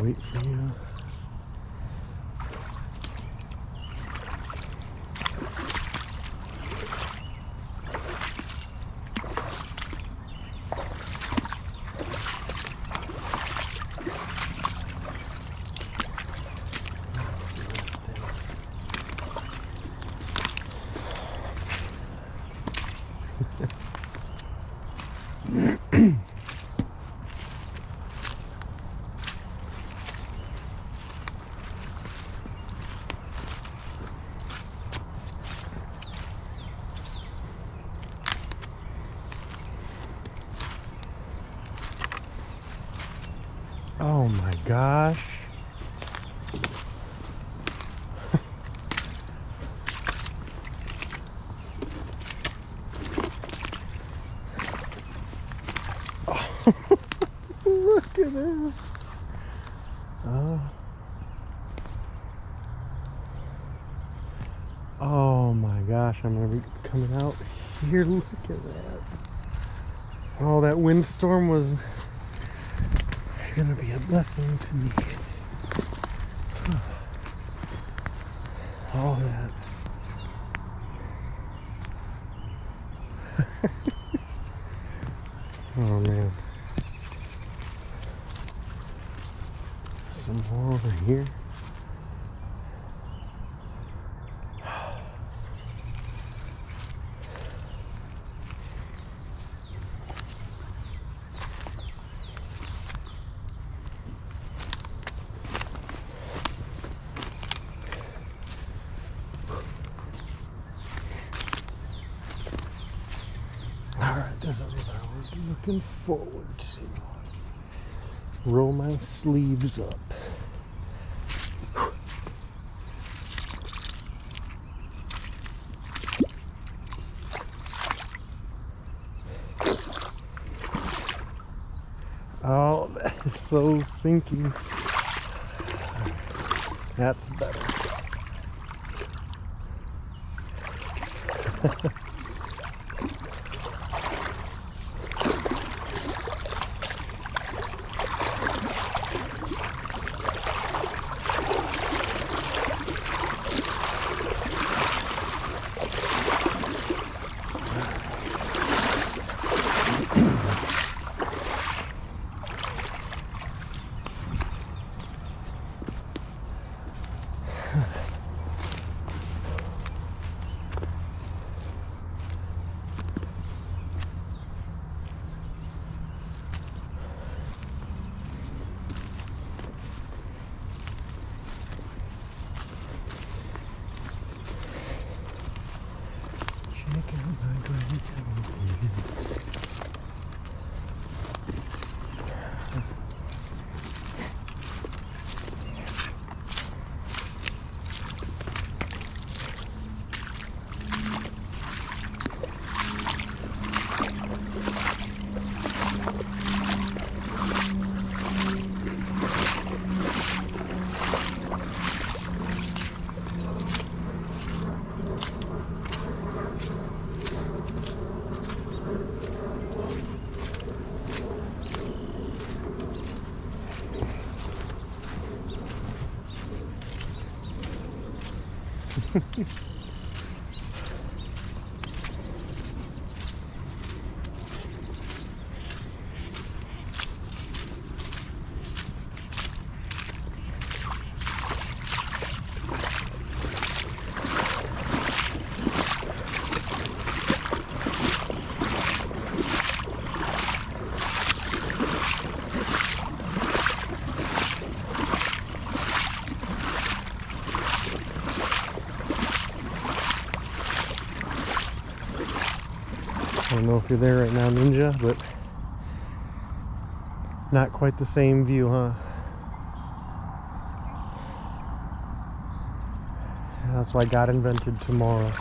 wait for you. Oh my gosh. Oh, look at this. Oh my gosh, I'm gonna be coming out here. Look at that. Oh, that windstorm was gonna be a blessing to me. All that. Oh man. Some more over here. Alright, this is what I was looking forward to. Roll my sleeves up. Oh, that is so sinking. That's better. I don't know if you're there right now, Ninja, but not quite the same view, huh? That's why God invented tomorrow.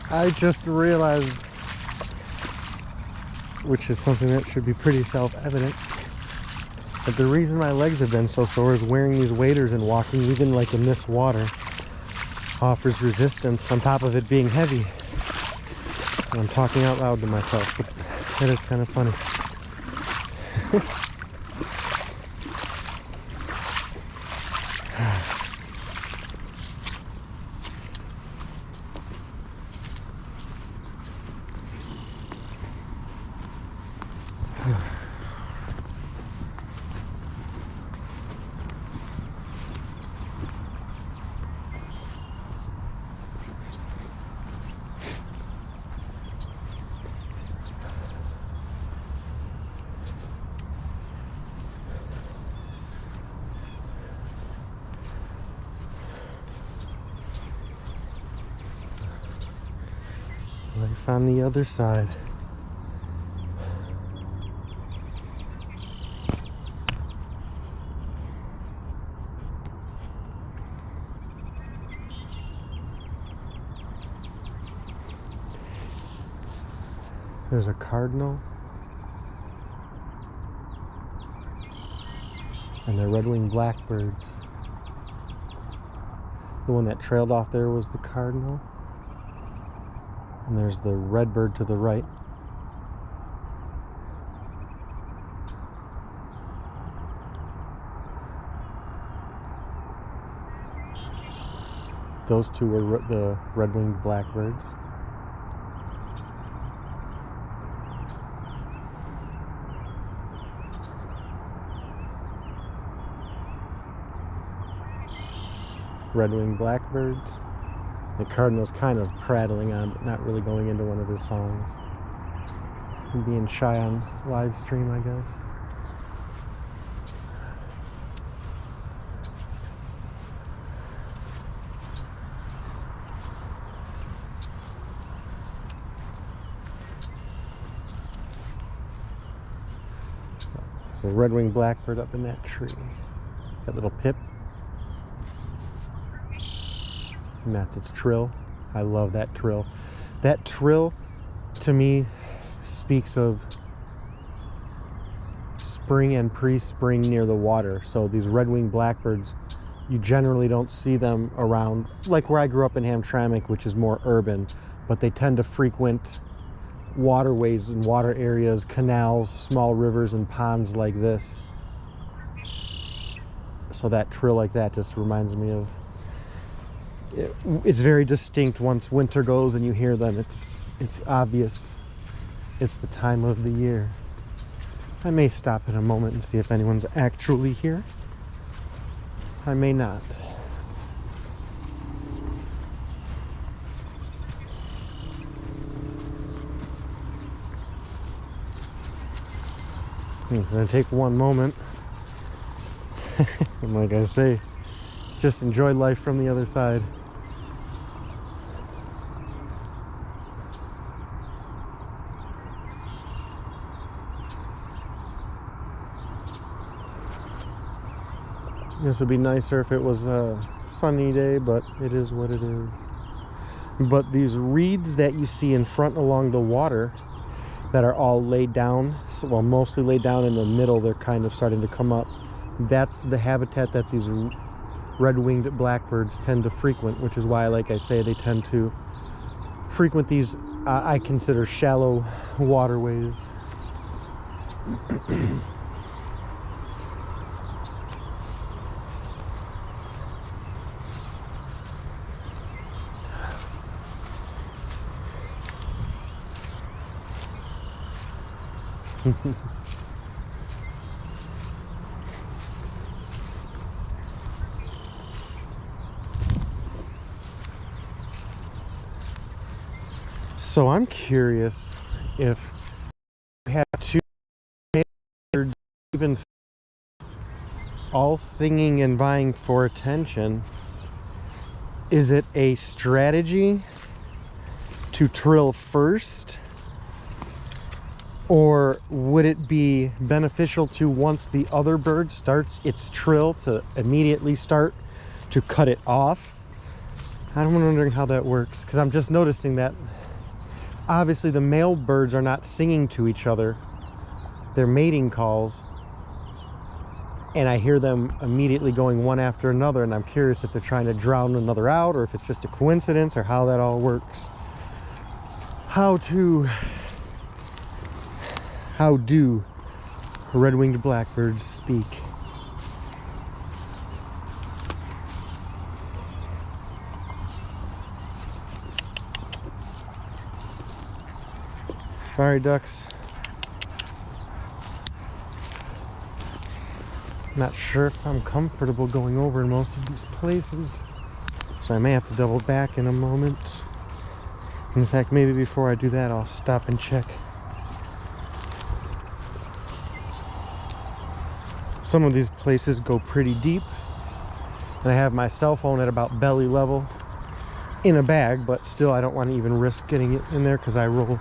I just realized which is something that should be pretty self-evident. But the reason my legs have been so sore is wearing these waders and walking even like in this water offers resistance on top of it being heavy. And I'm talking out loud to myself, but that is kind of funny. Life on the other side. There's a cardinal. And the red-winged blackbirds. The one that trailed off there was the cardinal. And there's the redbird to the right. Those two were the red-winged blackbirds. Red-winged blackbirds. The cardinal's kind of prattling on, but not really going into one of his songs. And being shy on live stream, I guess. So red-winged blackbird up in that tree. That little pip. And that's its trill. I love that trill. That trill, to me, speaks of spring and pre-spring near the water. So these red-winged blackbirds, you generally don't see them around, like where I grew up in Hamtramck, which is more urban, but they tend to frequent waterways and water areas, canals, small rivers and ponds like this. So that trill like that just reminds me of, it's very distinct once winter goes and you hear them. It's obvious it's the time of the year. I may stop in a moment and see if anyone's actually here. I may not. It's gonna take one moment. And like I say, just enjoy life from the other side. This would be nicer if it was a sunny day, but it is what it is. But these reeds that you see in front along the water that are all laid down, so, well, mostly laid down in the middle, they're kind of starting to come up. That's the habitat that these red-winged blackbirds tend to frequent, which is why, like I say, they tend to frequent these, I consider shallow waterways. So I'm curious if we have two birds even all singing and vying for attention, is it a strategy to trill first? Or would it be beneficial to, once the other bird starts its trill, to immediately start to cut it off? I'm wondering how that works, because I'm just noticing that obviously the male birds are not singing to each other. They're mating calls. And I hear them immediately going one after another, and I'm curious if they're trying to drown another out or if it's just a coincidence or how that all works. How do red-winged blackbirds speak? Sorry, ducks. Not sure if I'm comfortable going over in most of these places, so I may have to double back in a moment. In fact, maybe before I do that, I'll stop and check. Some of these places go pretty deep, and I have my cell phone at about belly level in a bag, but still I don't want to even risk getting it in there because I roll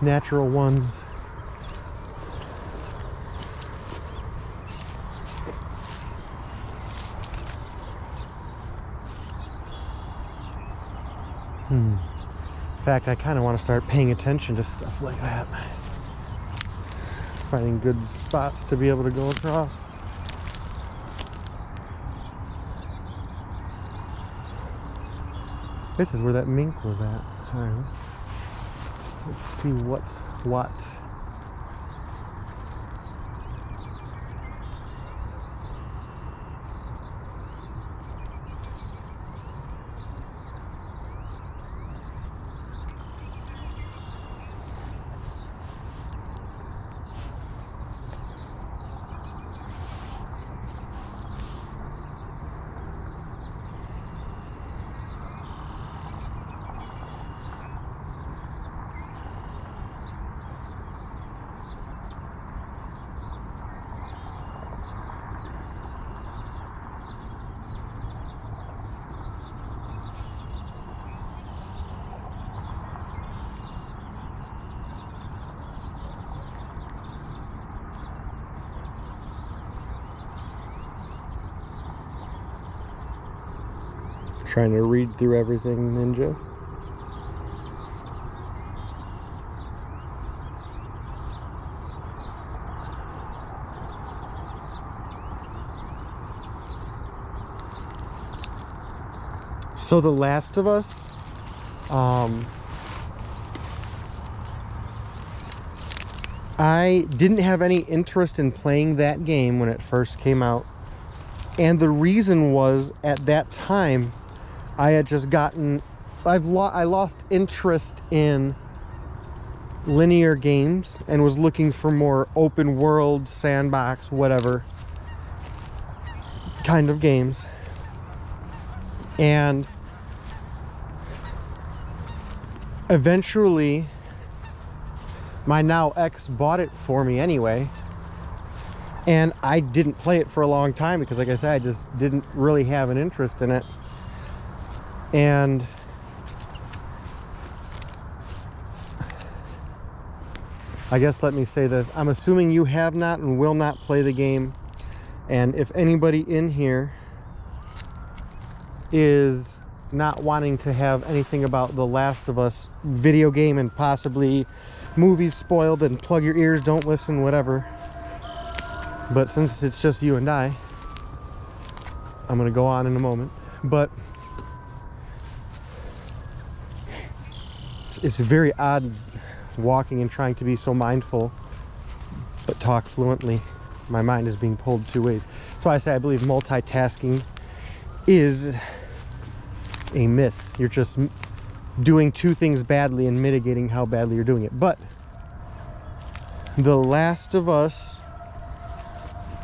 natural ones. In fact, I kind of want to start paying attention to stuff like that. Finding good spots to be able to go across. This is where that mink was at. All right. Let's see what's what. Trying to read through everything, Ninja. So The Last of Us, I didn't have any interest in playing that game when it first came out. And the reason was, at that time, I had just gotten, I lost interest in linear games and was looking for more open world, sandbox, whatever kind of games. And eventually, my now ex bought it for me anyway. And I didn't play it for a long time because, like I said, I just didn't really have an interest in it. And I guess let me say this. I'm assuming you have not and will not play the game. And if anybody in here is not wanting to have anything about The Last of Us video game and possibly movies spoiled, then plug your ears, don't listen, whatever. But since it's just you and I'm going to go on in a moment. But it's very odd walking and trying to be so mindful but talk fluently. My mind is being pulled two ways. So I say I believe multitasking is a myth. You're just doing two things badly and mitigating how badly you're doing it. But The Last of Us,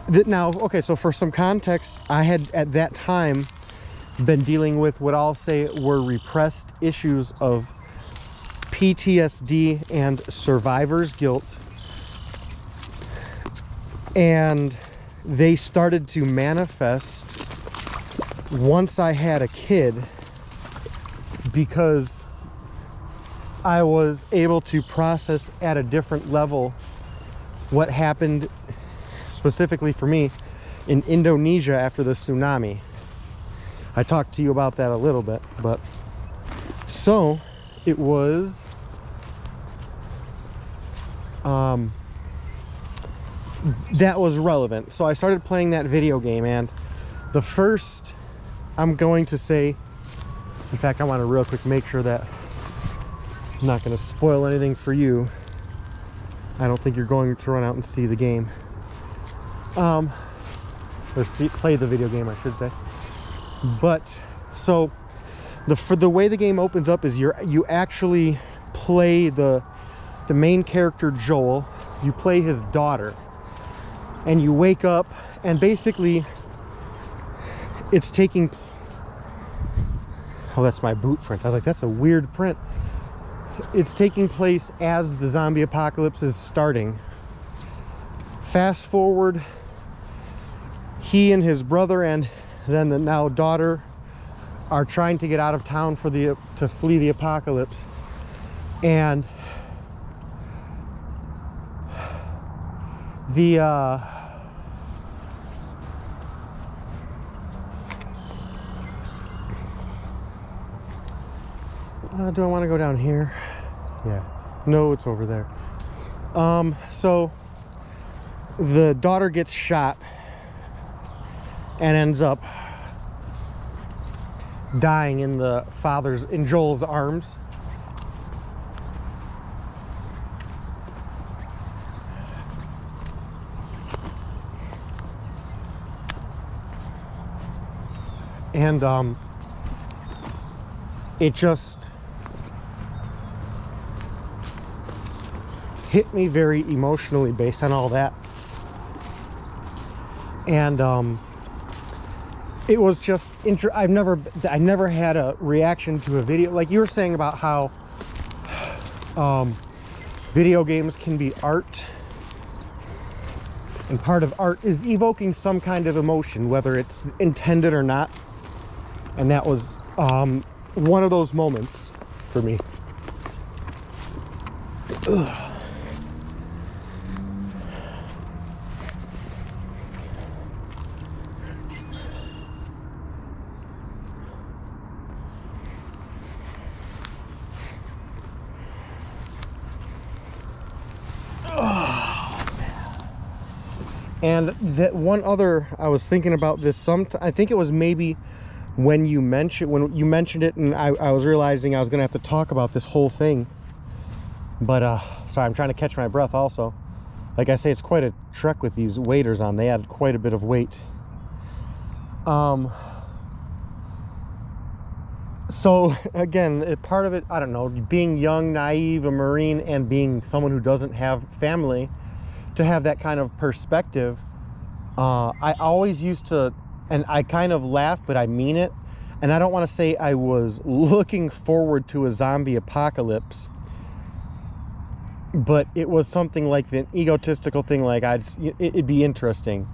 now, okay, so for some context, I had at that time been dealing with what I'll say were repressed issues of PTSD and survivor's guilt, and they started to manifest once I had a kid, because I was able to process at a different level what happened specifically for me in Indonesia after the tsunami. I talked to you about that a little bit, but so it was that was relevant. So I started playing that video game, and the first, I'm going to say, in fact, I want to real quick make sure that I'm not going to spoil anything for you. I don't think you're going to run out and see the game. Or play the video game, I should say. But so the way the game opens up is you actually play the main character, Joel. You play his daughter, and you wake up, and basically it's taking, oh, that's my boot print. I was like, that's a weird print. It's taking place as the zombie apocalypse is starting. Fast forward, he and his brother and then the now daughter are trying to get out of town to flee the apocalypse. And the do I want to go down here? Yeah. No, it's over there. So the daughter gets shot and ends up dying in Joel's arms. And it just hit me very emotionally based on all that. And it was just I never had a reaction to a video like you were saying about how video games can be art, and part of art is evoking some kind of emotion, whether it's intended or not. And that was one of those moments for me. Ugh. And that one other, I was thinking about this I think it was maybe when you mentioned it, and I was realizing I was gonna have to talk about this whole thing. But sorry, I'm trying to catch my breath also. Like I say, it's quite a trek with these waders on. They added quite a bit of weight. So again, part of it, I don't know, being young, naive, a Marine, and being someone who doesn't have family, to have that kind of perspective, I always used to, and I kind of laugh, but I mean it, and I don't want to say I was looking forward to a zombie apocalypse, but it was something like the egotistical thing, like it'd be interesting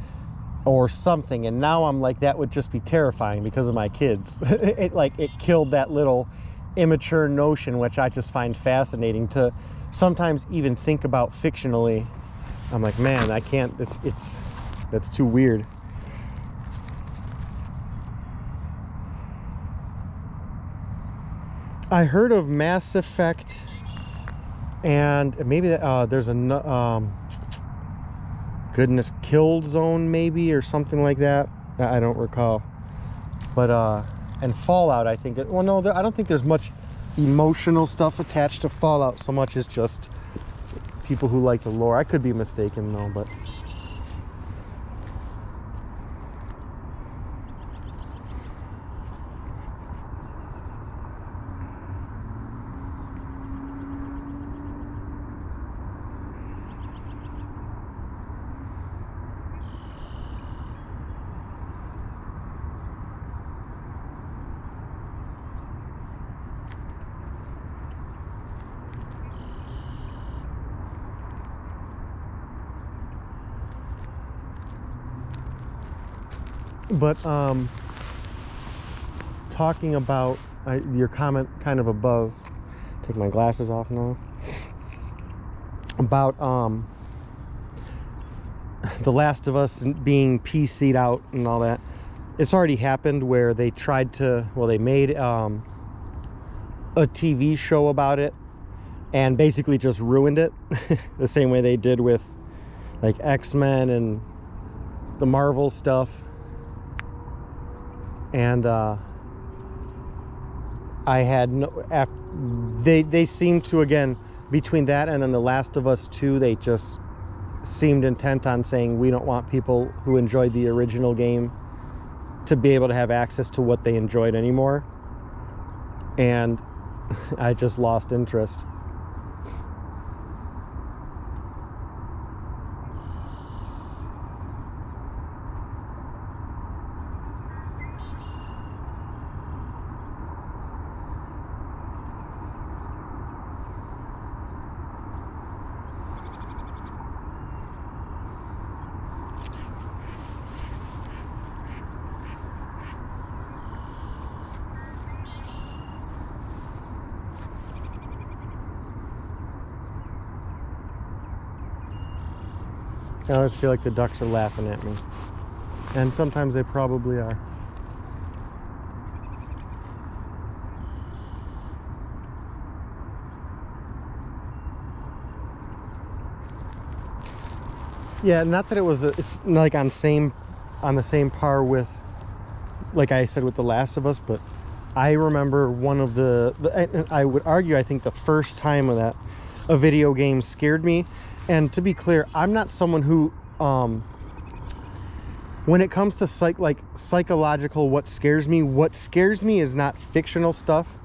or something. And now I'm like, that would just be terrifying because of my kids. it killed that little immature notion, which I just find fascinating to sometimes even think about fictionally. I'm like, man, I can't, that's too weird. I heard of Mass Effect, and maybe there's a goodness, Killzone maybe, or something like that. I don't recall. But and Fallout, I think. Well, no, I don't think there's much emotional stuff attached to Fallout so much as just people who like the lore. I could be mistaken though, but talking about your comment kind of above, take my glasses off now, about The Last of Us being PC'd out and all that. It's already happened where they tried to, well, they made a TV show about it and basically just ruined it the same way they did with like X-Men and the Marvel stuff. And I had no, they seemed to, again, between that and then The Last of Us 2, they just seemed intent on saying we don't want people who enjoyed the original game to be able to have access to what they enjoyed anymore. And I just lost interest. I always feel like the ducks are laughing at me. And sometimes they probably are. Yeah, not that it was it's like on the same par with, like I said, with The Last of Us, but I remember one of and I would argue, I think the first time that a video game scared me. And to be clear, I'm not someone who, when it comes to psychological, what scares me is not fictional stuff.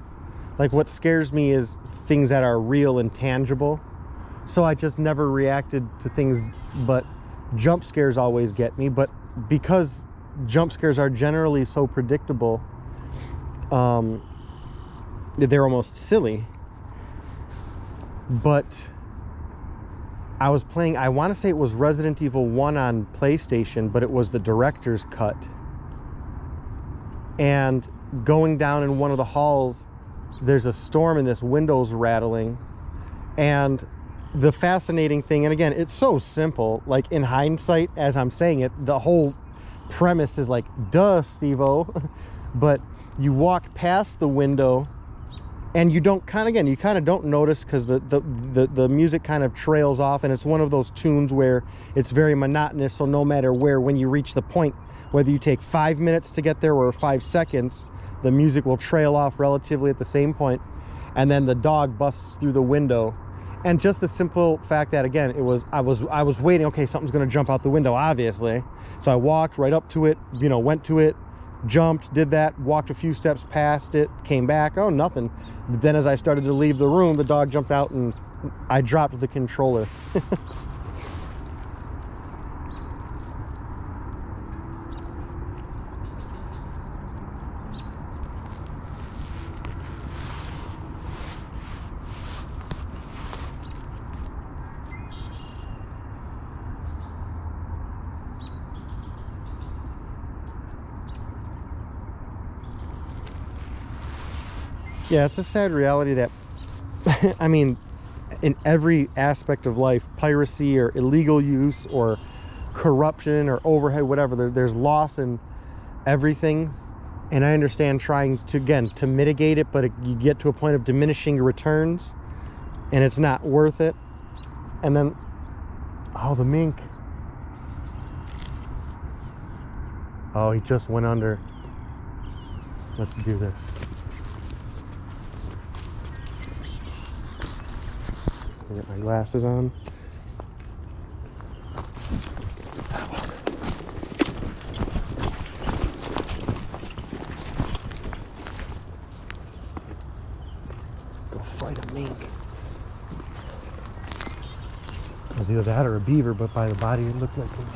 Like, what scares me is things that are real and tangible. So I just never reacted to things, but jump scares always get me. But because jump scares are generally so predictable, they're almost silly. But I was playing, I want to say it was Resident Evil 1 on PlayStation, but it was the director's cut. And going down in one of the halls, there's a storm and this window's rattling. And the fascinating thing, and again, it's so simple, like in hindsight, as I'm saying it, the whole premise is like, duh, Steve-O. But you walk past the window and you don't kind of don't notice because the music kind of trails off, and it's one of those tunes where it's very monotonous. So no matter where, when you reach the point, whether you take 5 minutes to get there or 5 seconds, the music will trail off relatively at the same point. And then the dog busts through the window. And just the simple fact that, again, I was waiting, okay, something's going to jump out the window, obviously. So I walked right up to it, went to it, jumped, did that, walked a few steps past it, came back, oh, nothing. Then as I started to leave the room, the dog jumped out and I dropped the controller. Yeah, it's a sad reality that, I mean, in every aspect of life, piracy or illegal use or corruption or overhead, whatever, there's loss in everything. And I understand trying to, again, to mitigate it, but you get to a point of diminishing your returns and it's not worth it. And then, oh, the mink. Oh, he just went under. Let's do this. Get my glasses on. Go fight a mink. It was either that or a beaver, but by the body it looked like a mink.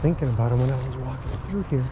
thinking about them when I was walking through here.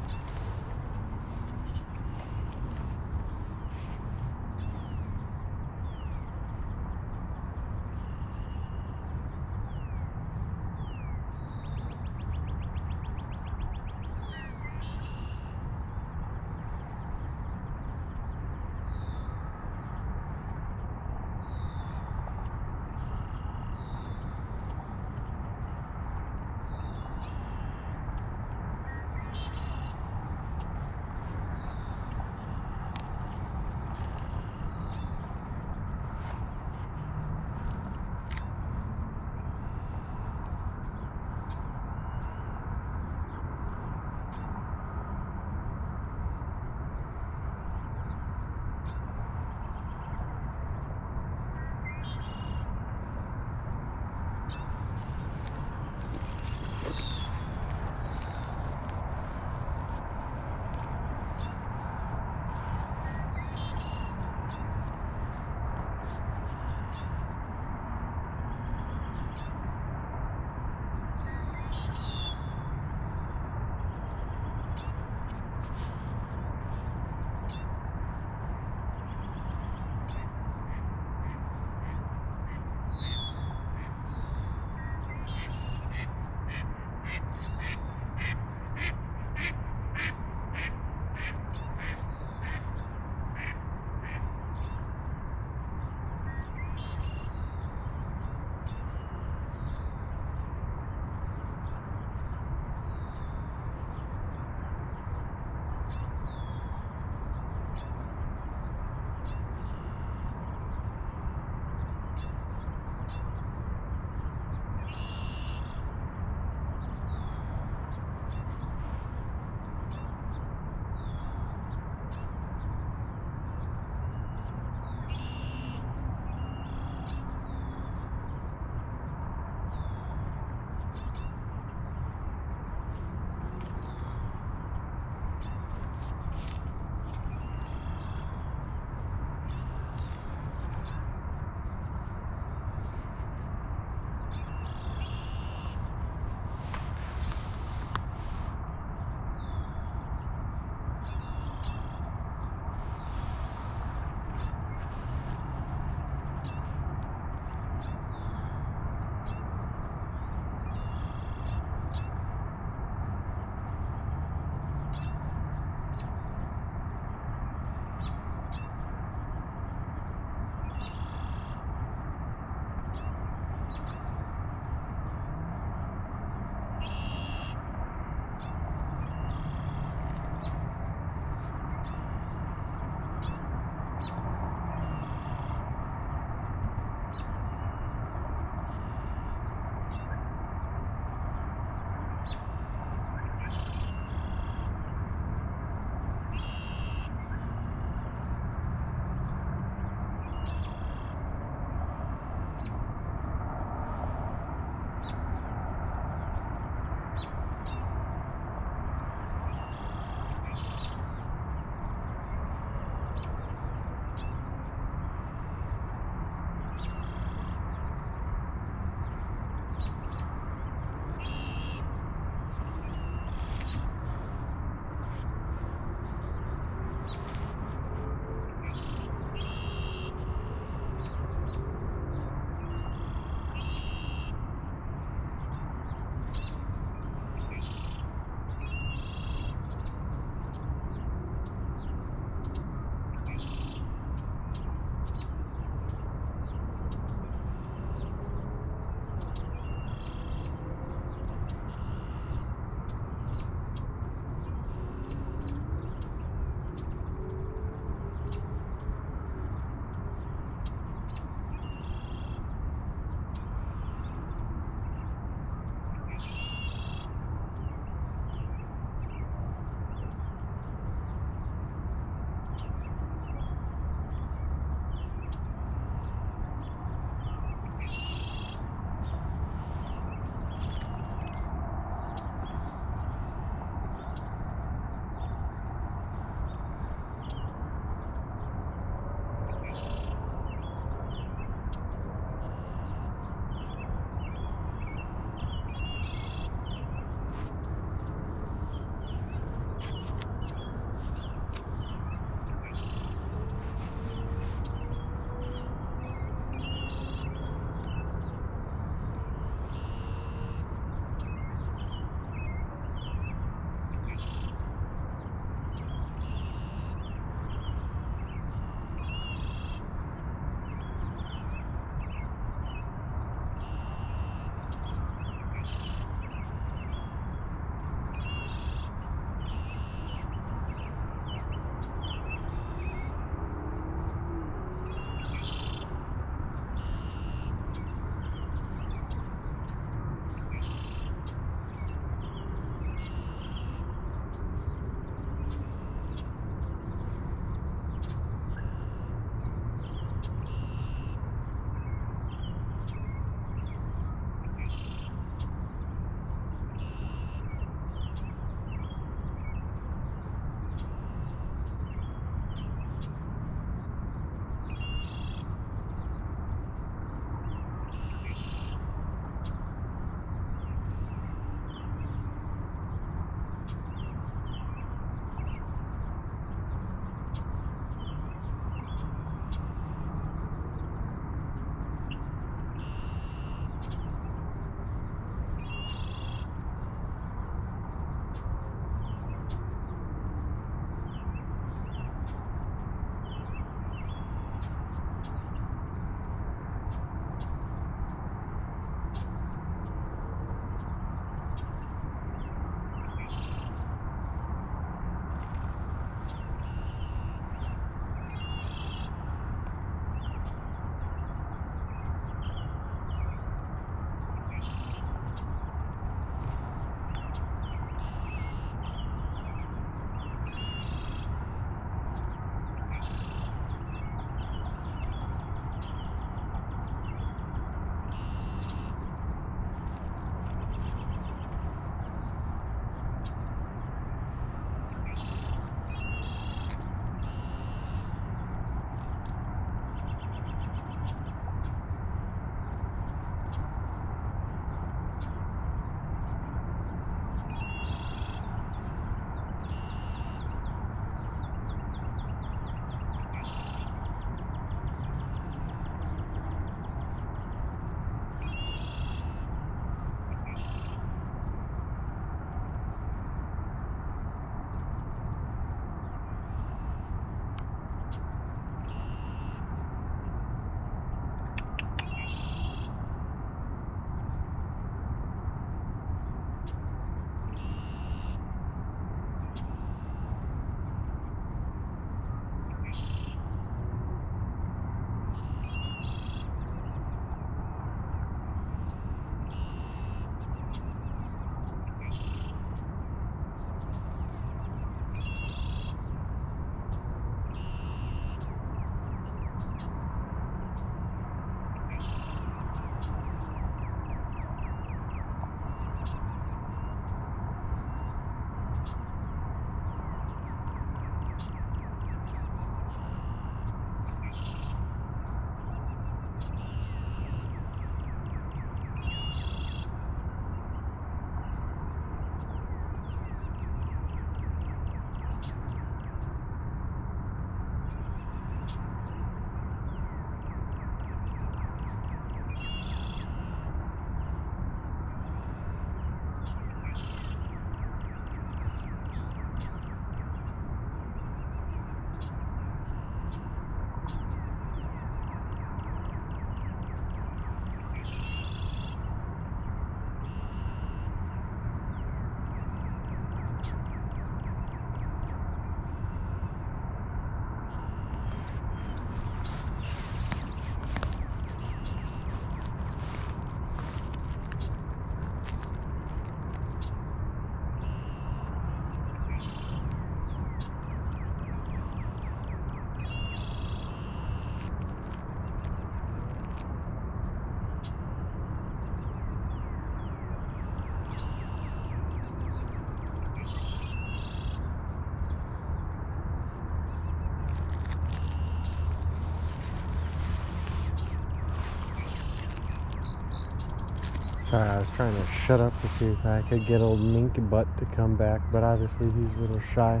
Sorry, I was trying to shut up to see if I could get old Mink Butt to come back, but obviously he's a little shy.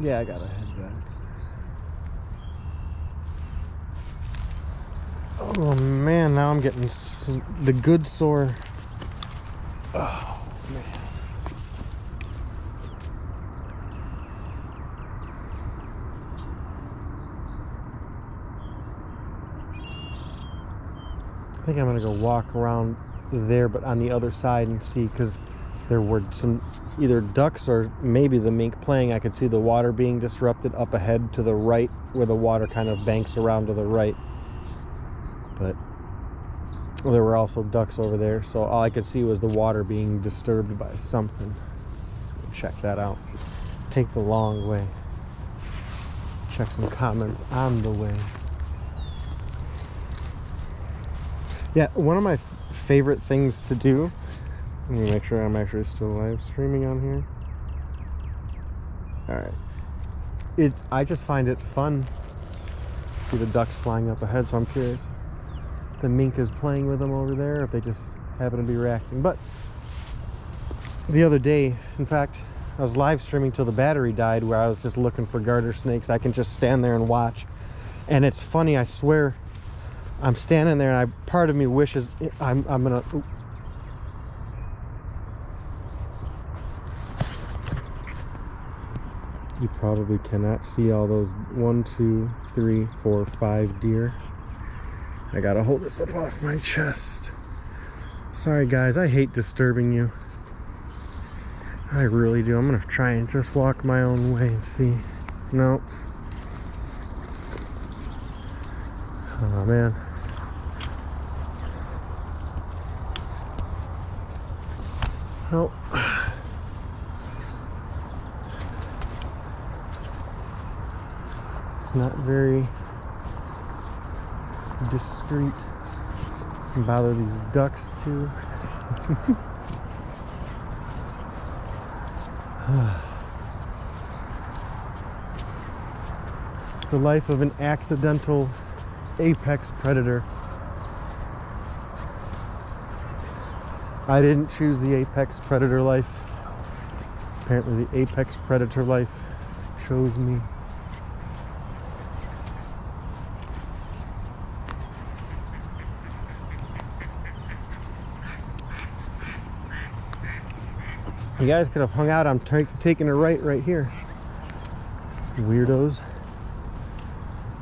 Yeah, I gotta head back. Oh man, now I'm getting the good sore. Oh man. I think I'm gonna go walk around there, but on the other side and see, because there were some either ducks or maybe the mink playing. I could see the water being disrupted up ahead to the right, where the water kind of banks around to the right. But there were also ducks over there, so all I could see was the water being disturbed by something. Check that out. Take the long way. Check some comments on the way. Yeah, one of my favorite things to do, let me make sure I'm actually still live streaming on here. Alright. I just find it fun to see the ducks flying up ahead, so I'm curious if the mink is playing with them over there, or if they just happen to be reacting. But the other day, in fact, I was live streaming till the battery died, where I was just looking for garter snakes. I can just stand there and watch. And it's funny, I swear, I'm standing there and part of me wishes I'm gonna... Ooh. You probably cannot see all those 1, 2, 3, 4, 5 deer. I gotta hold this up off my chest. Sorry guys, I hate disturbing you. I really do. I'm gonna try and just walk my own way and see. No. Oh man. Oh. Not very discreet. Bother these ducks too. The life of an accidental apex predator. I didn't choose the apex predator life. Apparently the apex predator life chose me. You guys could have hung out. I'm taking a right here. Weirdos.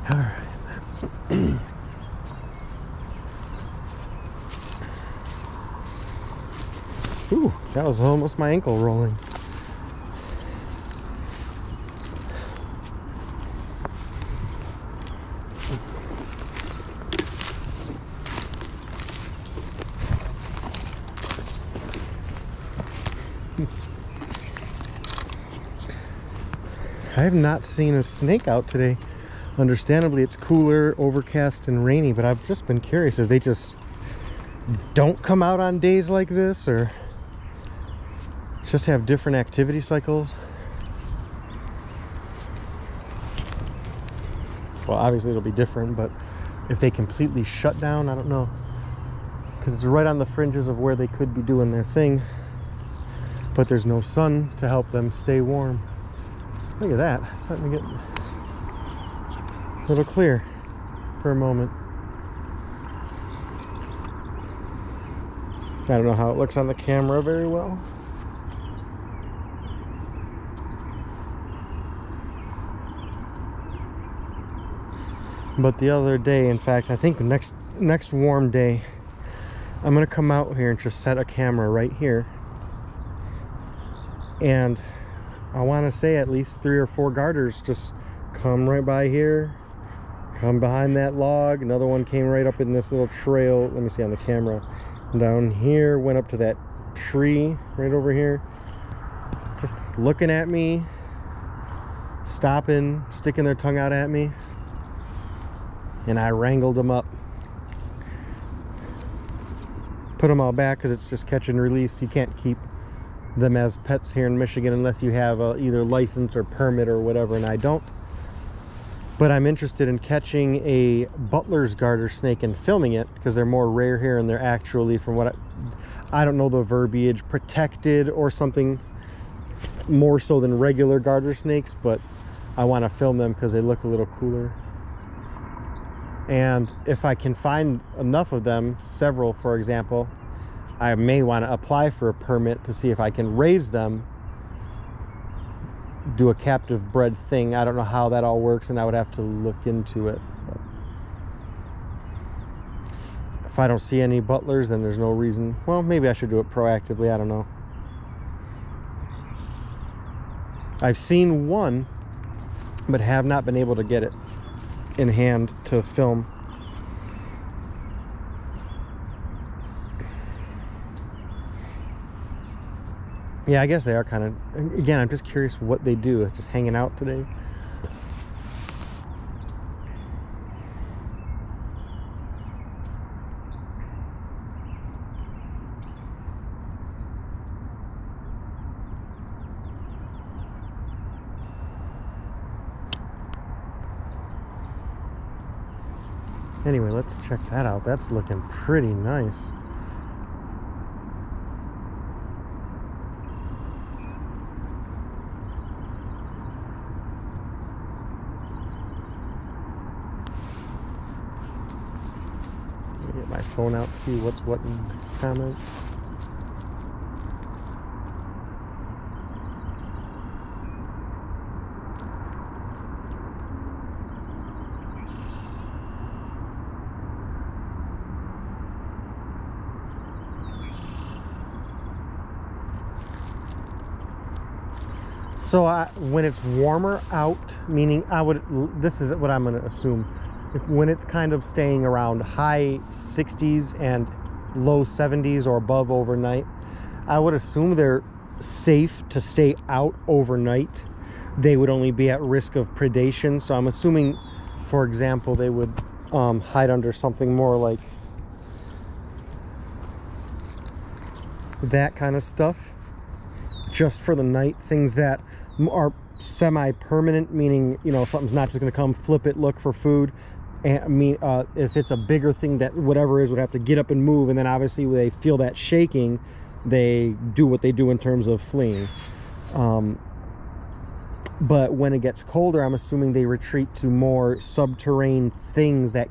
All right. Ooh, that was almost my ankle rolling. I have not seen a snake out today. Understandably, it's cooler, overcast, and rainy, but I've just been curious if they just don't come out on days like this, or just have different activity cycles. Well, obviously it'll be different, but if they completely shut down, I don't know. Because it's right on the fringes of where they could be doing their thing, but there's no sun to help them stay warm. Look at that, it's starting to get a little clear for a moment. I don't know how it looks on the camera very well. But the other day, in fact, I think next warm day, I'm gonna come out here and just set a camera right here. And I want to say at least 3 or 4 garters just come right by here, come behind that log. Another one came right up in this little trail. Let me see on the camera. Down here, went up to that tree right over here, just looking at me, stopping, sticking their tongue out at me, and I wrangled them up. Put them all back because it's just catch and release. You can't keep them as pets here in Michigan unless you have a either license or permit or whatever, and I don't. But I'm interested in catching a Butler's garter snake and filming it because they're more rare here, and they're actually, from what I don't know the verbiage, protected or something more so than regular garter snakes, but I want to film them because they look a little cooler. And if I can find enough of them, several for example, I may want to apply for a permit to see if I can raise them, do a captive bred thing. I don't know how that all works, and I would have to look into it. But if I don't see any Butlers, then there's no reason. Well, maybe I should do it proactively. I don't know. I've seen one, but have not been able to get it in hand to film. Yeah, I guess they are kind of, again, I'm just curious what they do. It's just hanging out today. Anyway, let's check that out. That's looking pretty nice. Let me get my phone out, see what's what in comments. So when it's warmer out, meaning this is what I'm going to assume, when it's kind of staying around high 60s and low 70s or above overnight, I would assume they're safe to stay out overnight. They would only be at risk of predation. So I'm assuming, for example, they would hide under something more like that kind of stuff, just for the night. Things that are semi-permanent, meaning, you know, something's not just going to come, flip it, look for food. And I mean, if it's a bigger thing that whatever is would have to get up and move, and then obviously when they feel that shaking, they do what they do in terms of fleeing. But when it gets colder, I'm assuming they retreat to more subterranean things that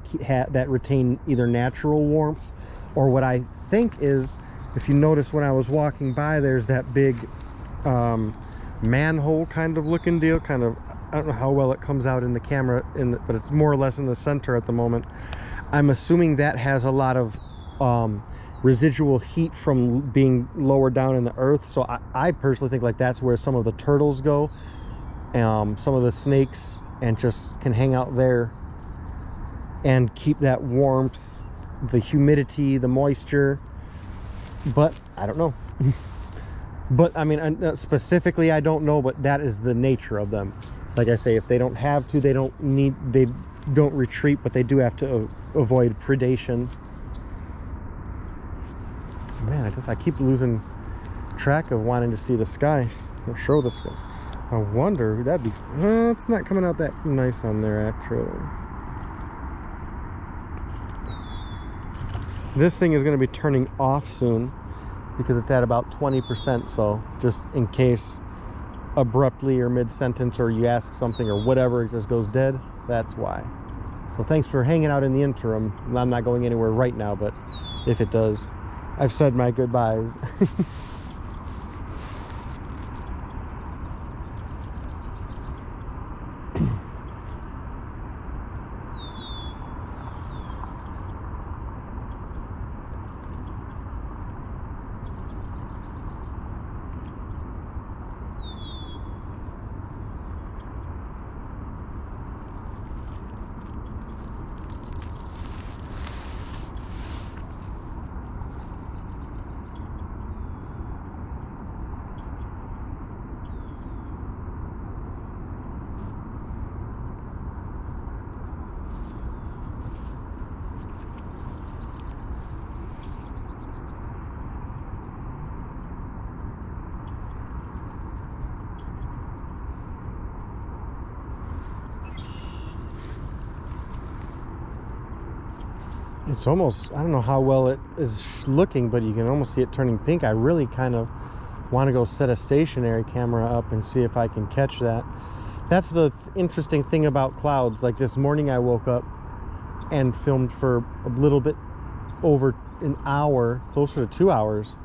that retain either natural warmth, or what I think is, if you notice when I was walking by, there's that big manhole kind of looking deal, kind of, I don't know how well it comes out in the camera, but it's more or less in the center at the moment. I'm assuming that has a lot of residual heat from being lower down in the earth. So I personally think like that's where some of the turtles go, some of the snakes, and just can hang out there and keep that warmth, the humidity, the moisture. But I don't know. But I mean, specifically I don't know, but that is the nature of them. Like I say, if they don't have to, they don't retreat, but they do have to avoid predation. Man, I keep losing track of wanting to see the sky, or show the sky. I wonder who that'd be. It's not coming out that nice on there actually. This thing is going to be turning off soon because it's at about 20%, so just in case abruptly or mid-sentence or you ask something or whatever, it just goes dead, that's why. So thanks for hanging out in the interim. I'm not going anywhere right now, but if it does, I've said my goodbyes. It's almost, I don't know how well it is looking, but you can almost see it turning pink. I really kind of want to go set a stationary camera up and see if I can catch that. That's the interesting thing about clouds. Like this morning I woke up and filmed for a little bit over an hour, closer to 2 hours,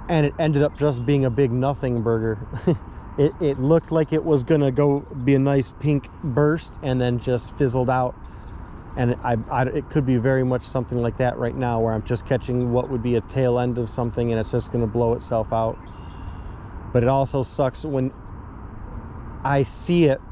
and it ended up just being a big nothing burger. It looked like it was gonna go be a nice pink burst and then just fizzled out. And it could be very much something like that right now, where I'm just catching what would be a tail end of something and it's just gonna blow itself out. But it also sucks when I see it